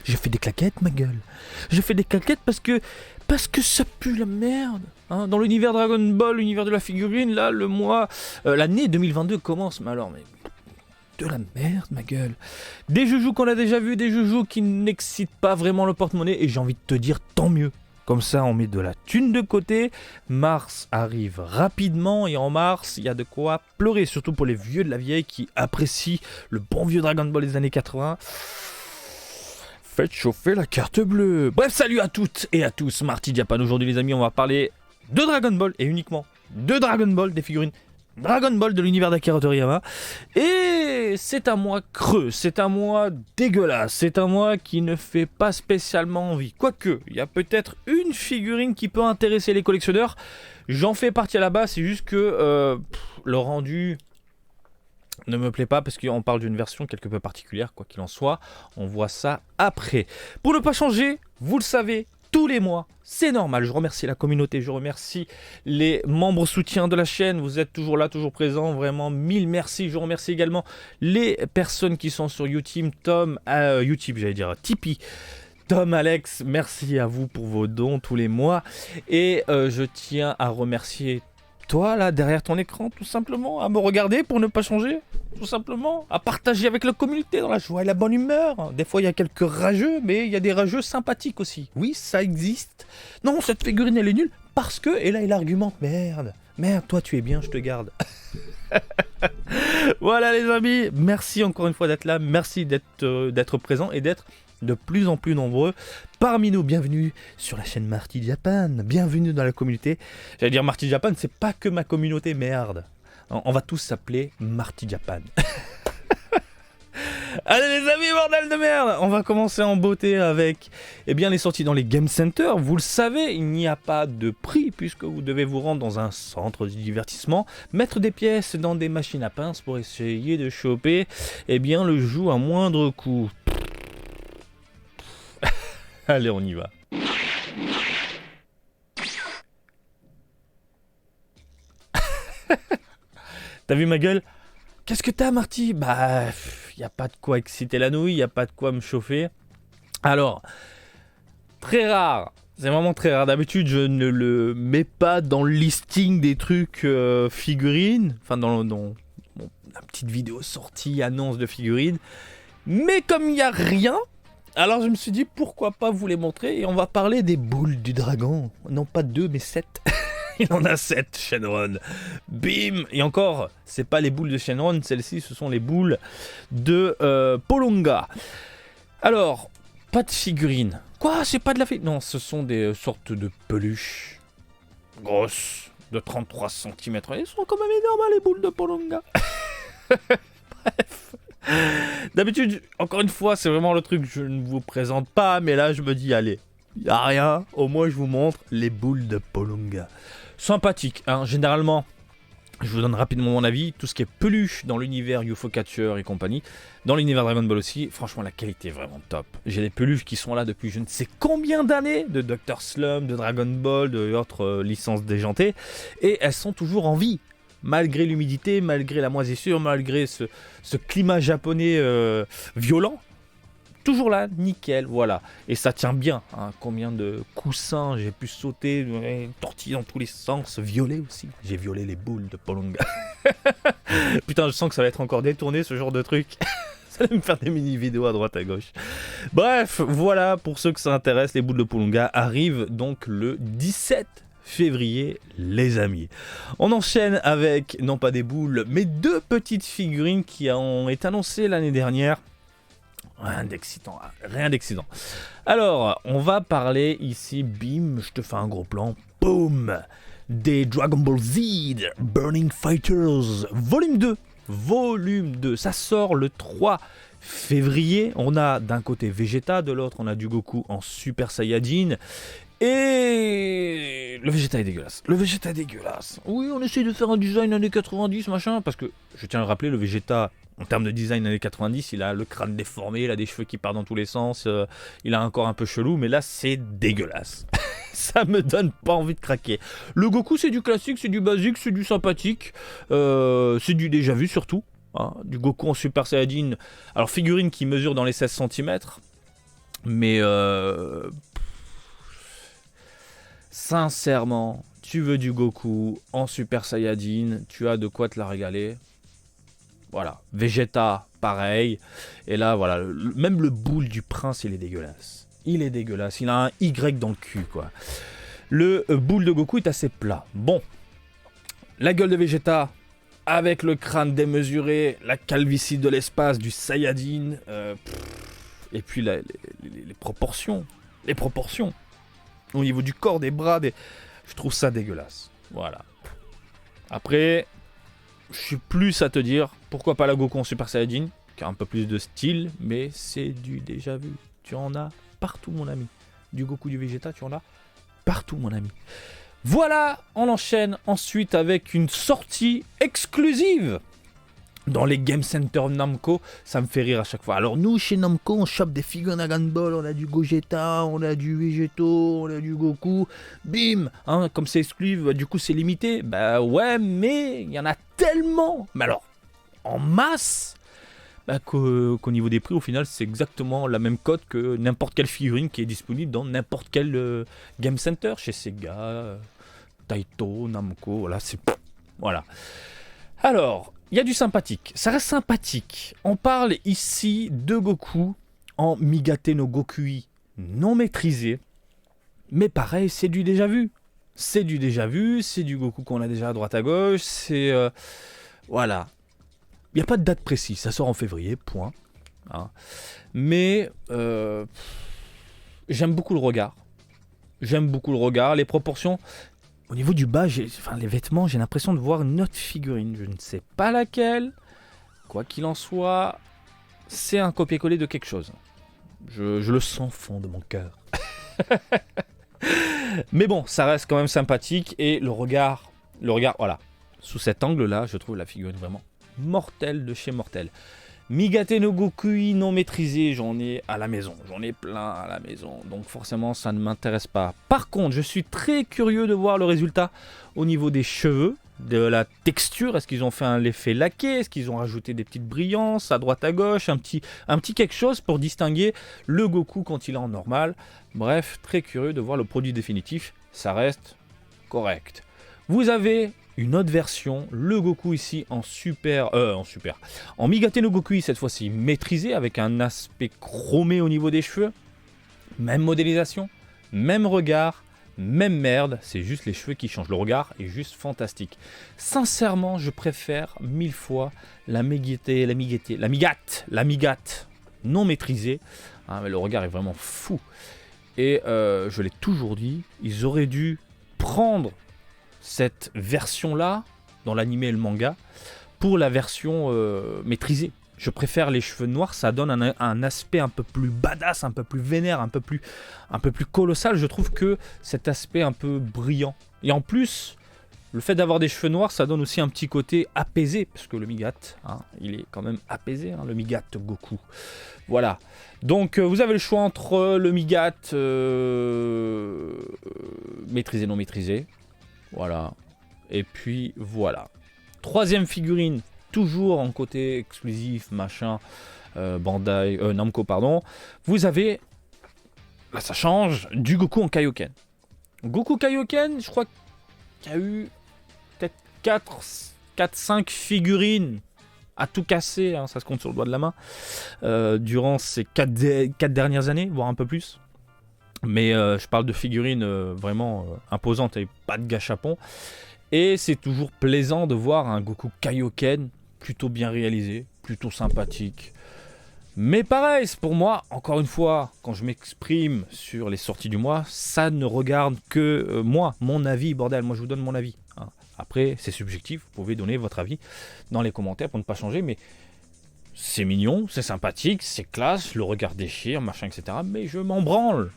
Je fais des claquettes, ma gueule. Je fais des claquettes parce que ça pue la merde. Hein, dans l'univers Dragon Ball, l'univers de la figurine, là, l'année 2022 commence. Mais de la merde, ma gueule. Des joujoux qu'on a déjà vus, des joujoux qui n'excitent pas vraiment le porte-monnaie. Et j'ai envie de te dire, tant mieux. Comme ça, on met de la thune de côté. Mars arrive rapidement et en mars, il y a de quoi pleurer. Surtout pour les vieux de la vieille qui apprécient le bon vieux Dragon Ball des années 80. Faites chauffer la carte bleue. Bref, salut à toutes et à tous. Marty Japan. Aujourd'hui, les amis, on va parler de Dragon Ball et uniquement de Dragon Ball, des figurines Dragon Ball de l'univers d'Akira Toriyama. Et c'est un mois creux, c'est un mois dégueulasse, c'est un mois qui ne fait pas spécialement envie. Quoique, il y a peut-être une figurine qui peut intéresser les collectionneurs. J'en fais partie à la base, c'est juste que le rendu ne me plaît pas parce qu'on parle d'une version quelque peu particulière, quoi qu'il en soit. On voit ça après. Pour ne pas changer, vous le savez, tous les mois, c'est normal. Je remercie la communauté, je remercie les membres soutiens de la chaîne. Vous êtes toujours là, toujours présents. Vraiment, mille merci. Je remercie également les personnes qui sont sur YouTube. Tipeee. Tom, Alex, merci à vous pour vos dons tous les mois. Et je tiens à remercier toi, là, derrière ton écran, tout simplement, à me regarder pour ne pas changer, tout simplement, à partager avec la communauté dans la joie et la bonne humeur. Des fois, il y a quelques rageux, mais il y a des rageux sympathiques aussi. Oui, ça existe. Non, cette figurine, elle est nulle, parce que... Et là, il argumente, merde, toi, tu es bien, je te garde. Voilà, les amis, merci encore une fois d'être là, merci d'être présent et d'être de plus en plus nombreux parmi nous. Bienvenue sur la chaîne Marty Japan, bienvenue dans la communauté. J'allais dire Marty Japan, c'est pas que ma communauté, merde. On va tous s'appeler Marty Japan. Allez les amis, bordel de merde, on va commencer en beauté avec les sorties dans les Game Center. Vous le savez, il n'y a pas de prix puisque vous devez vous rendre dans un centre de divertissement, mettre des pièces dans des machines à pince pour essayer de choper le jeu à moindre coût. Allez, on y va. T'as vu ma gueule? Qu'est-ce que t'as, Marty? Y a pas de quoi exciter la nouille, y a pas de quoi me chauffer. Alors, très rare. C'est vraiment très rare. D'habitude, je ne le mets pas dans le listing des trucs figurines. Enfin, dans la petite vidéo sortie, annonce de figurines. Mais comme il n'y a rien... Alors je me suis dit pourquoi pas vous les montrer et on va parler des boules du dragon. Non pas 2 mais 7. Il en a 7 Shenron. Bim. Et encore, c'est pas les boules de Shenron, celles-ci ce sont les boules de Polonga. Alors, pas de figurines. Quoi, c'est pas de la figurine? Non, ce sont des sortes de peluches grosses de 33 cm. Elles sont quand même énormes les boules de Polonga. Bref. D'habitude, encore une fois, c'est vraiment le truc que je ne vous présente pas, mais là je me dis, allez, y a rien, au moins je vous montre les boules de Polonga. Sympathique, hein, généralement, je vous donne rapidement mon avis, tout ce qui est peluche dans l'univers UFO Catcher et compagnie, dans l'univers Dragon Ball aussi, franchement la qualité est vraiment top. J'ai des peluches qui sont là depuis je ne sais combien d'années, de Dr. Slump, de Dragon Ball, de autres licences déjantées, et elles sont toujours en vie. Malgré l'humidité, malgré la moisissure, malgré ce climat japonais violent, toujours là, nickel, voilà. Et ça tient bien, hein. Combien de coussins j'ai pu sauter, tortiller dans tous les sens, violer aussi. J'ai violé les boules de Polonga. Putain, je sens que ça va être encore détourné ce genre de truc. Ça va me faire des mini-vidéos à droite à gauche. Bref, voilà, pour ceux que ça intéresse, les boules de Polonga arrivent donc le 17 février, les amis. On enchaîne avec, non pas des boules, mais 2 petites figurines qui ont été annoncées l'année dernière. Rien d'excitant. Alors, on va parler ici, bim, je te fais un gros plan, boum, des Dragon Ball Z Burning Fighters, volume 2. Ça sort le 3 février. On a d'un côté Vegeta, de l'autre on a du Goku en Super Saiyajin. Et le Vegeta est dégueulasse. Oui, on essaie de faire un design années 90, machin, parce que, je tiens à le rappeler, le Vegeta, en termes de design années 90, il a le crâne déformé, il a des cheveux qui partent dans tous les sens, il a un corps un peu chelou, mais là, c'est dégueulasse. Ça me donne pas envie de craquer. Le Goku, c'est du classique, c'est du basique, c'est du sympathique, c'est du déjà vu surtout. Hein, du Goku en Super Saiyajin, alors figurine qui mesure dans les 16 cm. Mais sincèrement, tu veux du Goku en Super Saiyajin, tu as de quoi te la régaler. Voilà. Vegeta, pareil. Et là, voilà, même le boule du prince, il est dégueulasse. Il est dégueulasse. Il a un Y dans le cul, quoi. Le boule de Goku est assez plat. Bon. La gueule de Vegeta, avec le crâne démesuré, la calvitie de l'espace, du Saiyajin. Et puis les proportions. Les proportions. Au niveau du corps, des bras, je trouve ça dégueulasse. Voilà. Après, je suis plus à te dire, pourquoi pas la Goku en Super Saiyajin, qui a un peu plus de style, mais c'est du déjà vu. Tu en as partout, mon ami. Du Goku, du Vegeta, tu en as partout, mon ami. Voilà, on enchaîne ensuite avec une sortie exclusive dans les Game Center Namco. Ça me fait rire à chaque fois. Alors nous, chez Namco, on chope des figurines Dragon Ball, on a du Gogeta, on a du Vegeto, on a du Goku. Bim, hein, comme c'est exclusif, du coup c'est limité. Bah ouais, mais il y en a tellement. Mais alors, en masse, qu'au niveau des prix, au final, c'est exactement la même cote que n'importe quelle figurine qui est disponible dans n'importe quel Game Center, chez Sega, Taito, Namco, voilà, c'est... Voilà. Alors, il y a du sympathique, ça reste sympathique. On parle ici de Goku en Migate no Gokui non maîtrisé, mais pareil, c'est du déjà vu. C'est du déjà vu, c'est du Goku qu'on a déjà à droite à gauche, c'est... voilà. Il n'y a pas de date précise, ça sort en février, point. Hein. Mais j'aime beaucoup le regard. J'aime beaucoup le regard, les proportions. Au niveau du bas, les vêtements, j'ai l'impression de voir une autre figurine. Je ne sais pas laquelle. Quoi qu'il en soit, c'est un copier-coller de quelque chose. Je le sens au fond de mon cœur. Mais bon, ça reste quand même sympathique. Et le regard, voilà. Sous cet angle-là, je trouve la figurine vraiment mortelle de chez mortel. Migate no Gokui non maîtrisé, j'en ai à la maison. J'en ai plein à la maison. Donc forcément, ça ne m'intéresse pas. Par contre, je suis très curieux de voir le résultat au niveau des cheveux, de la texture. Est-ce qu'ils ont fait un effet laqué? Est-ce qu'ils ont rajouté des petites brillances à droite à gauche? Un petit quelque chose pour distinguer le Goku quand il est en normal. Bref, très curieux de voir le produit définitif. Ça reste correct. Vous avez une autre version, le Goku ici en Migate no Gokui cette fois-ci maîtrisé avec un aspect chromé au niveau des cheveux. Même modélisation, même regard, même merde, c'est juste les cheveux qui changent. Le regard est juste fantastique. Sincèrement, je préfère 1000 fois la Migate non maîtrisée. Hein, mais le regard est vraiment fou. Et je l'ai toujours dit, ils auraient dû prendre cette version-là, dans l'anime et le manga, pour la version maîtrisée. Je préfère les cheveux noirs, ça donne un aspect un peu plus badass, un peu plus vénère, un peu plus colossal. Je trouve que cet aspect un peu brillant. Et en plus, le fait d'avoir des cheveux noirs, ça donne aussi un petit côté apaisé, parce que le Migate, hein, il est quand même apaisé, hein, le Migate Goku. Voilà. Donc vous avez le choix entre le Migate maîtrisé, non maîtrisé. Voilà. Et puis voilà. Troisième figurine, toujours en côté exclusif, machin, Bandai, Namco, pardon. Vous avez, là ça change, du Goku en Kaioken. Goku Kaioken, je crois qu'il y a eu peut-être 4-5 figurines à tout casser, hein, ça se compte sur le doigt de la main, durant ces 4 dernières années, voire un peu plus. Mais je parle de figurines vraiment imposantes et pas de gâchapon. Et c'est toujours plaisant de voir un Goku Kaioken plutôt bien réalisé, plutôt sympathique. Mais pareil, c'est pour moi, encore une fois, quand je m'exprime sur les sorties du mois, ça ne regarde que moi, mon avis, bordel, moi je vous donne mon avis. Hein. Après, c'est subjectif, vous pouvez donner votre avis dans les commentaires pour ne pas changer, mais c'est mignon, c'est sympathique, c'est classe, le regard déchire, machin, etc. Mais je m'en branle.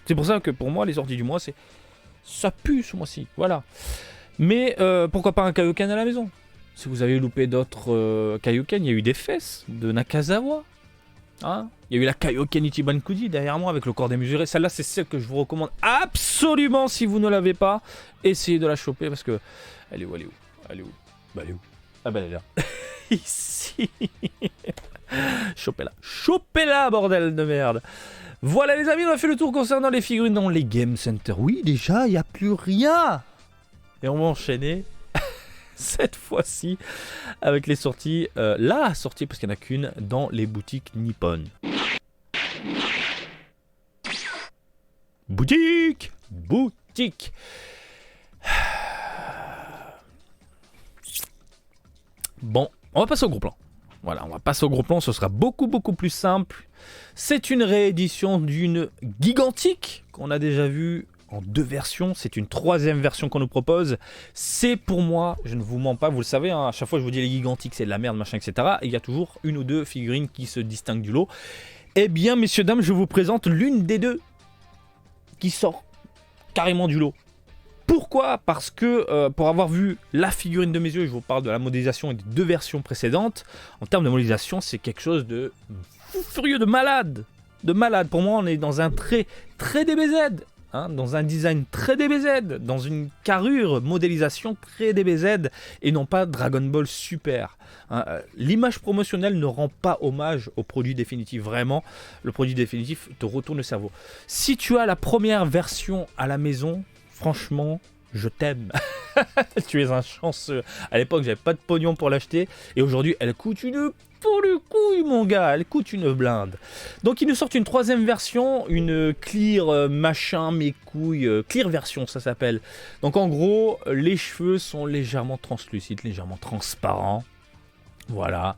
C'est pour ça que pour moi, les sorties du mois, ça pue ce mois-ci. Voilà. Mais pourquoi pas un Kaioken à la maison? Si vous avez loupé d'autres Kaioken, il y a eu des fesses de Nakazawa. Hein, il y a eu la Kaioken Ichiban Kuji derrière moi avec le corps démesuré. Celle-là, c'est celle que je vous recommande absolument si vous ne l'avez pas. Essayez de la choper parce que... Elle est où? Bah elle est où? Ah bah elle est là. Ici. Chopez-la, bordel de merde. Voilà les amis, on a fait le tour concernant les figurines dans les Game Center. Oui, déjà, il n'y a plus rien. Et on va enchaîner cette fois-ci avec les sorties, la sortie, parce qu'il n'y en a qu'une, dans les boutiques Nippon. Boutique. Bon, on va passer au gros plan. Voilà, on va passer au gros plan, ce sera beaucoup plus simple. C'est une réédition d'une gigantique qu'on a déjà vue en 2 versions. C'est une 3e version qu'on nous propose. C'est pour moi, je ne vous mens pas, vous le savez, hein, à chaque fois je vous dis les gigantiques c'est de la merde, machin, etc. Et il y a toujours 1 ou 2 figurines qui se distinguent du lot. Eh bien, messieurs, dames, je vous présente l'une des 2 qui sort carrément du lot. Pourquoi ? Parce que pour avoir vu la figurine de mes yeux, je vous parle de la modélisation et des 2 versions précédentes, en termes de modélisation, c'est quelque chose de fou furieux, de malade. Pour moi, on est dans un très DBZ, hein, dans un design très DBZ, dans une carrure, modélisation très DBZ, et non pas Dragon Ball Super. Hein. L'image promotionnelle ne rend pas hommage au produit définitif. Vraiment, le produit définitif te retourne le cerveau. Si tu as la première version à la maison, franchement, je t'aime. Tu es un chanceux. À l'époque, j'avais pas de pognon pour l'acheter. Et aujourd'hui, elle coûte une pour le couille, mon gars. Elle coûte une blinde. Donc, ils nous sortent une 3e version. Une clear machin, mes couilles. Clear version, ça s'appelle. Donc, en gros, les cheveux sont légèrement translucides, légèrement transparents. Voilà.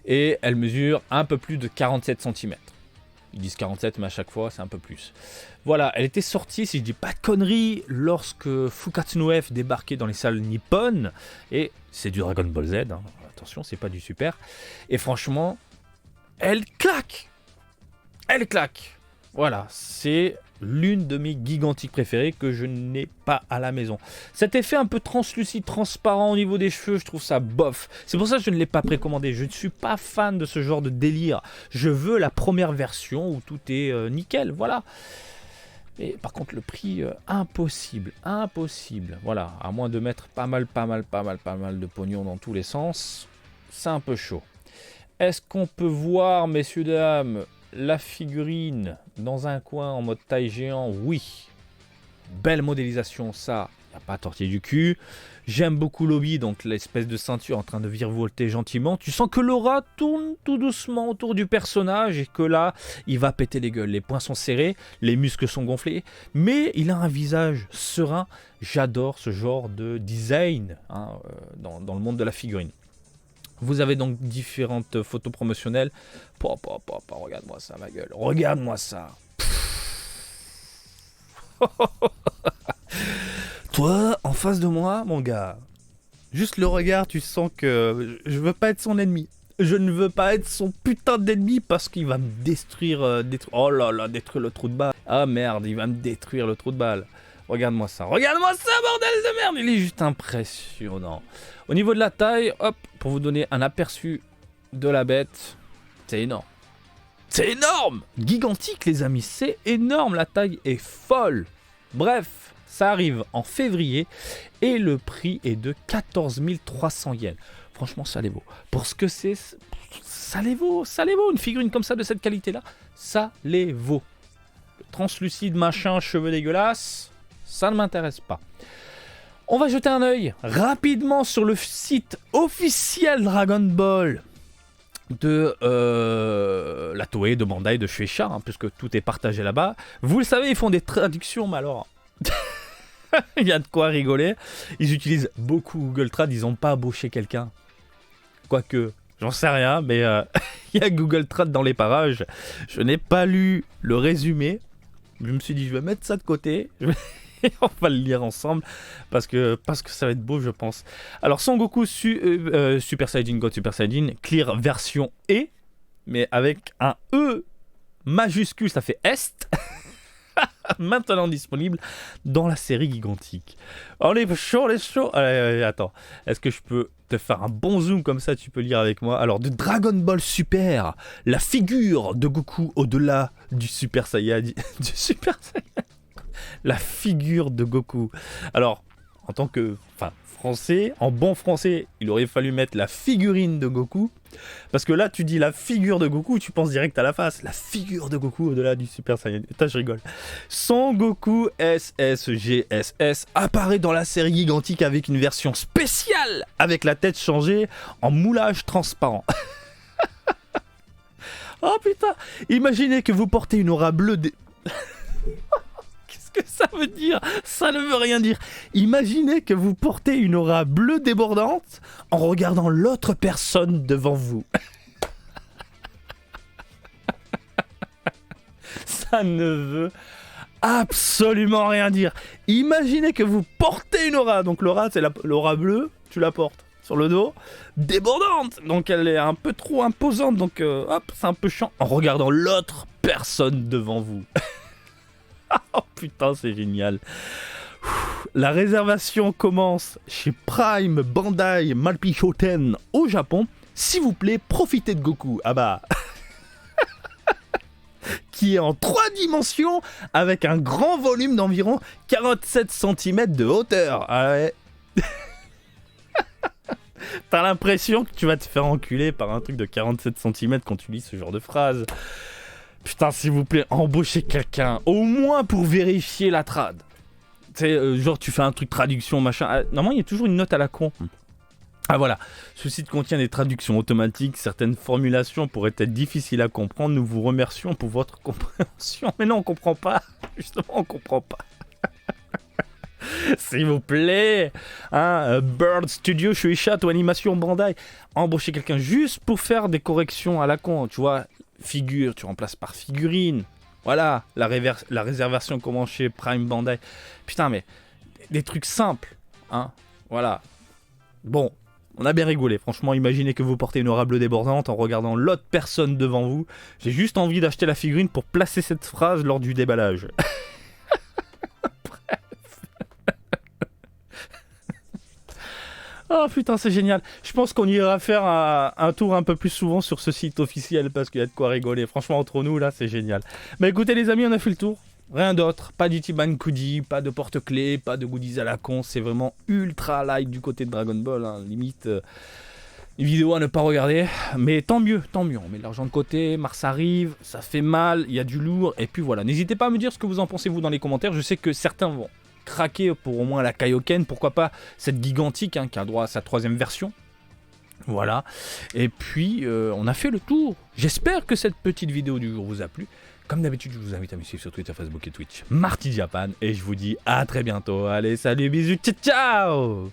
Et elle mesure un peu plus de 47 cm. Ils disent 47, mais à chaque fois, c'est un peu plus. Voilà, elle était sortie, si je dis pas de conneries, lorsque Fukatsu no F débarquait dans les salles Nippon. Et c'est du Dragon Ball Z, hein. Attention, c'est pas du Super. Et franchement, elle claque. Voilà, c'est l'une de mes gigantiques préférées que je n'ai pas à la maison. Cet effet un peu translucide, transparent au niveau des cheveux, je trouve ça bof. C'est pour ça que je ne l'ai pas précommandé. Je ne suis pas fan de ce genre de délire. Je veux la première version où tout est nickel, voilà. Et par contre, le prix, impossible. Voilà, à moins de mettre pas mal de pognon dans tous les sens, c'est un peu chaud. Est-ce qu'on peut voir, messieurs, dames, la figurine dans un coin en mode taille géant? Oui. Belle modélisation, ça, il n'y a pas à tortiller du cul. J'aime beaucoup l'obi, donc l'espèce de ceinture en train de virevolter gentiment. Tu sens que l'aura tourne tout doucement autour du personnage et que là, il va péter les gueules. Les poings sont serrés, les muscles sont gonflés, mais il a un visage serein. J'adore ce genre de design, hein, dans le monde de la figurine. Vous avez donc différentes photos promotionnelles. Regarde-moi ça, ma gueule. Regarde-moi ça. Toi, en face de moi, mon gars, juste le regard, tu sens que je veux pas être son ennemi. Je ne veux pas être son putain d'ennemi parce qu'il va me détruire. Oh là là, détruire le trou de balle. Ah merde, il va me détruire le trou de balle. Regarde-moi ça, bordel de merde. Il est juste impressionnant. Au niveau de la taille, hop, pour vous donner un aperçu de la bête, c'est énorme. C'est énorme! Gigantique, les amis, c'est énorme. La taille est folle. Bref, ça arrive en février et le prix est de 14 300 yens. Franchement, ça les vaut. Pour ce que c'est, ça les vaut. Une figurine comme ça, de cette qualité-là, ça les vaut. Le translucide, machin, cheveux dégueulasses, ça ne m'intéresse pas. On va jeter un œil rapidement sur le site officiel Dragon Ball de la Toei, de Bandai, de Shueisha, hein, puisque tout est partagé là-bas. Vous le savez, ils font des traductions, mais alors... il y a de quoi rigoler. Ils utilisent beaucoup Google Trad, ils n'ont pas embauché quelqu'un. Quoique, j'en sais rien, mais il y a Google Trad dans les parages. Je n'ai pas lu le résumé. Je me suis dit, je vais mettre ça de côté. On va le lire ensemble parce que ça va être beau, je pense. Alors, Son Goku Super Saiyajin God Super Saiyajin Clear version E, mais avec un E majuscule, ça fait Est. Maintenant disponible dans la série gigantique. On est chaud. Allez, attends. Est-ce que je peux te faire un bon zoom comme ça, tu peux lire avec moi? Alors, de Dragon Ball Super, la figure de Goku au-delà du Super Saiyajin. La figure de Goku. Alors, en tant que français, en bon français, il aurait fallu mettre la figurine de Goku. Parce que là, tu dis la figure de Goku, tu penses direct à la face. La figure de Goku au-delà du Super Saiyan. Putain, je rigole. Son Goku SSGSS apparaît dans la série Gigantique avec une version spéciale, avec la tête changée en moulage transparent. Oh putain, imaginez que vous portez une aura bleue... Qu'est-ce que ça veut dire? Ça ne veut rien dire. Imaginez que vous portez une aura bleue débordante en regardant l'autre personne devant vous. Ça ne veut absolument rien dire. Imaginez que vous portez une aura. Donc l'aura, c'est l'aura bleue, tu la portes sur le dos, débordante. Donc elle est un peu trop imposante. Donc hop, c'est un peu chiant en regardant l'autre personne devant vous. Oh putain, c'est génial. La réservation commence chez Prime Bandai Malpishoten au Japon. S'il vous plaît, profitez de Goku. Ah bah... qui est en 3 dimensions avec un grand volume d'environ 47 cm de hauteur. Ah ouais. T'as l'impression que tu vas te faire enculer par un truc de 47 cm quand tu lis ce genre de phrase. Putain, s'il vous plaît, embauchez quelqu'un, au moins pour vérifier la trad. Tu sais, genre tu fais un truc traduction, machin. Ah, normalement, il y a toujours une note à la con. Ah voilà, ce site contient des traductions automatiques, certaines formulations pourraient être difficiles à comprendre, nous vous remercions pour votre compréhension. Mais non, on comprend pas, justement, on comprend pas. S'il vous plaît, hein, Bird Studio, Shueisha ou Animation Bandai, embauchez quelqu'un juste pour faire des corrections à la con, tu vois, figure, tu remplaces par figurine, voilà, la réservation commence chez Prime Bandai, putain mais, des trucs simples, hein, voilà, bon, on a bien rigolé, franchement, imaginez que vous portez une aura bleue débordante en regardant l'autre personne devant vous, j'ai juste envie d'acheter la figurine pour placer cette phrase lors du déballage. Oh putain, c'est génial. Je pense qu'on ira faire un tour un peu plus souvent sur ce site officiel parce qu'il y a de quoi rigoler. Franchement, entre nous, là, c'est génial. Mais écoutez, les amis, on a fait le tour. Rien d'autre. Pas d'Ichiban Kudi, pas de porte-clés, pas de goodies à la con. C'est vraiment ultra light du côté de Dragon Ball. Hein. Limite, une vidéo à ne pas regarder. Mais tant mieux, tant mieux. On met de l'argent de côté, Mars arrive, ça fait mal, il y a du lourd. Et puis voilà. N'hésitez pas à me dire ce que vous en pensez, vous, dans les commentaires. Je sais que certains vont craquer pour au moins la Kaioken, pourquoi pas cette Gigantique hein, qui a droit à sa 3e version. Voilà. Et puis, on a fait le tour. J'espère que cette petite vidéo du jour vous a plu. Comme d'habitude, je vous invite à me suivre sur Twitter, Facebook et Twitch, Marty Japan. Et je vous dis à très bientôt. Allez, salut, bisous, ciao, ciao.